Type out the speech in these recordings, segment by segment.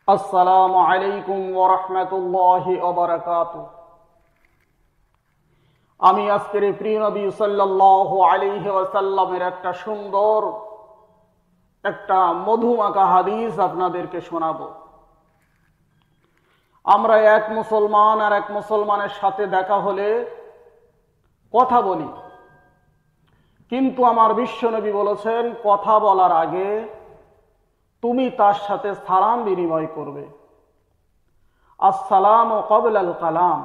আসসালামু আলাইকুম ওয়া রাহমাতুল্লাহি ওয়া বারাকাতুহু। আমি আজকের প্রিয় নবী সাল্লাল্লাহু আলাইহি ওয়াসাল্লামের একটা সুন্দর একটা মধুমাখা হাদিস আপনাদেরকে শোনাবো। আমরা এক মুসলমান আর এক মুসলমানের সাথে দেখা হলে কথা বলি, কিন্তু আমার বিশ্বনবী বলেছেন কথা বলার আগে তুমি তার সাথে সালাম বিনিময় করবে। আসসালামু ক্বাবলাল কালাম,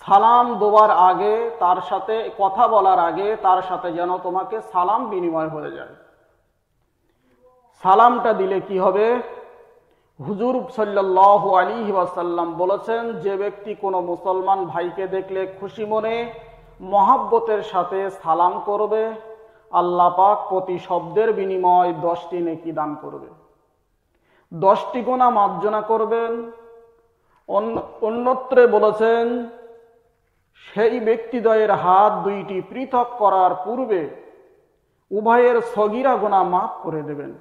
সালাম দেওয়ার আগে তার সাথে কথা বলার আগে তার সাথে যেন তোমাকে সালাম বিনিময় হয়ে যায়। সালামটা দিলে কি হবে? হুজুর সাল্লাল্লাহু আলাইহি ওয়াসাল্লাম বলেছেন, যে ব্যক্তি কোনো মুসলমান ভাইকে দেখলে খুশি মনে মহাব্বতের সাথে সালাম করবে, আল্লাহ পাক প্রতি শব্দের বিনিময় 10টি নেকি দান করবে, 10টি গুনাহ মার্জনা করবেন। অন্যত্রে বলেছেন, সেই ব্যক্তিদ্বয়ের হাত দুইটি পৃথক করার পূর্বে উভয়ের সগীরা গুনাহ মাফ করে দেবেন,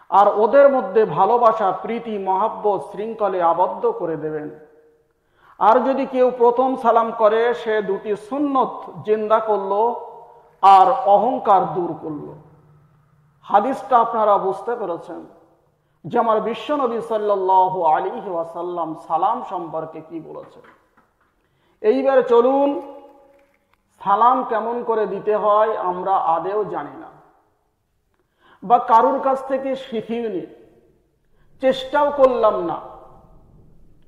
আর ওদের মধ্যে ভালোবাসা, প্রীতি, মহাব্বত শৃঙ্খলে আবদ্ধ করে দেবেন। আর যদি কেউ প্রথম সালাম করে, সে দুটি সুন্নত জিন্দা করলো আর অহংকার দূর করলো। হাদিসটা আপনারা বুঝতে পেরেছেন যে আমার বিশ্বনবী সাল্লাল্লাহু আলাইহি ওয়াসাল্লাম সালাম সম্পর্কে কি বলেছেন। এইবার চলুন, সালাম কেমন করে দিতে হয় আমরা আদেও জানি না, বা কারুর কাছ থেকে শিখিনি, চেষ্টাও করলাম না।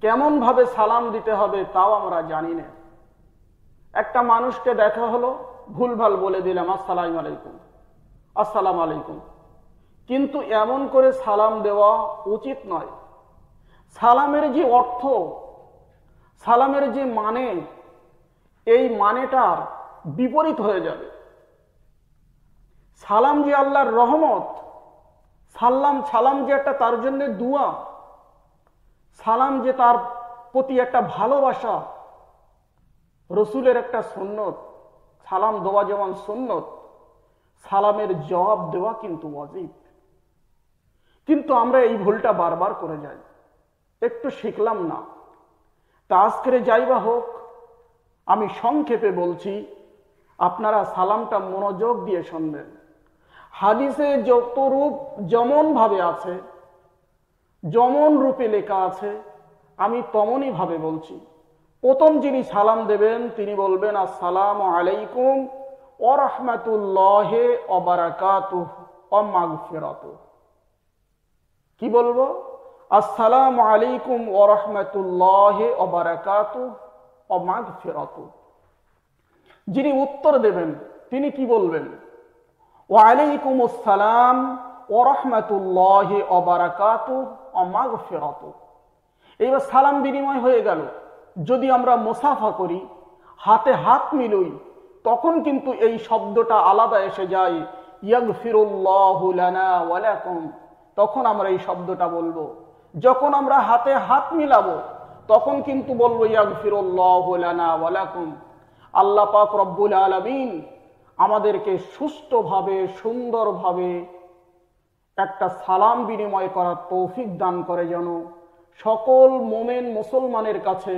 কেমন ভাবে সালাম দিতে হবে তাও আমরা জানি না। একটা মানুষকে দেখা হলো, ভুলভাল বলে দিলাম আসসালামু আলাইকুম, আসসালামু আলাইকুম, কিন্তু এমন করে সালাম দেওয়া উচিত নয়। সালামের যে অর্থ, সালামের যে মানে, এই মানেটার বিপরীত হয়ে যাবে। সালাম যে আল্লাহর রহমত, সালাম যে একটা তার জন্য দুয়া, সালাম যে তার প্রতি একটা ভালোবাসা, রসুলের একটা সুন্নত। সালাম দেওয়া যেমন সুন্নত, সালামের জবাব দেওয়া কিন্তু ওয়াজিব। কিন্তু আমরা এই ভুলটা বারবার করে যাই, একটু শিখলাম না। তা আজকের যাইবা হোক, আমি সংক্ষেপে বলছি, আপনারা সালামটা মনোযোগ দিয়ে শুনবেন। হাদিসে যত রূপ যেমন ভাবে আছে, যেমন রূপে লেখা আছে, আমি তেমনই ভাবে বলছি। প্রথম যিনি সালাম দেবেন তিনি বলবেন আসসালামু আলাইকুম ওয়া রাহমাতুল্লাহি ওয়া বারাকাতুহু ওয়া মাগফিরাতুহু। কি বলবো? আসসালামু আলাইকুম ওয়া রাহমাতুল্লাহি ওয়া বারাকাতুহু ওয়া মাগফিরাতুহু। যিনি উত্তর দেবেন তিনি কি বলবেন? ওয়া আলাইকুম আসসালাম ওয়া রাহমাতুল্লাহি ওয়া বারাকাতুহু ওয়া মাগফিরাতুহু। এইবার সালাম বিনিময় হয়ে গেল। যদি আমরা মুসাফা করি, হাতে হাত মিলই, তখন কিন্তু এই শব্দটা আলাদা এসে যায়, ইয়াগফিরুল্লাহু লানা ওয়া লাকুম। তখন আমরা এই শব্দটা বলবো। যখন আমরা হাতে হাত মিলাবো, তখন কিন্তু বলবো ইয়াগফিরুল্লাহু লানা ওয়া লাকুম। আল্লাহ পাক রব্বুল আলামিন আমাদেরকে সুষ্ঠুভাবে, সুন্দরভাবে একটা সালাম বিনিময় করার তৌফিক দান করে। যেন সকল মোমেন মুসলমানের কাছে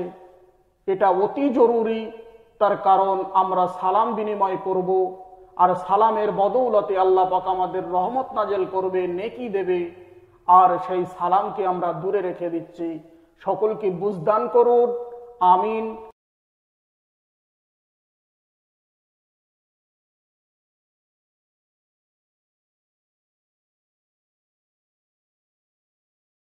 এটা অতি জরুরি। তার কারণ আমরা সালাম বিনিময় করব, আর সালামের বদৌলতে আল্লাহ পাক আমাদের রহমত নাজেল করবে, নেকি দেবে, আর সেই সালামকে আমরা দূরে রেখে দিচ্ছি। সকলকে বুঝদান করুন, আমিন।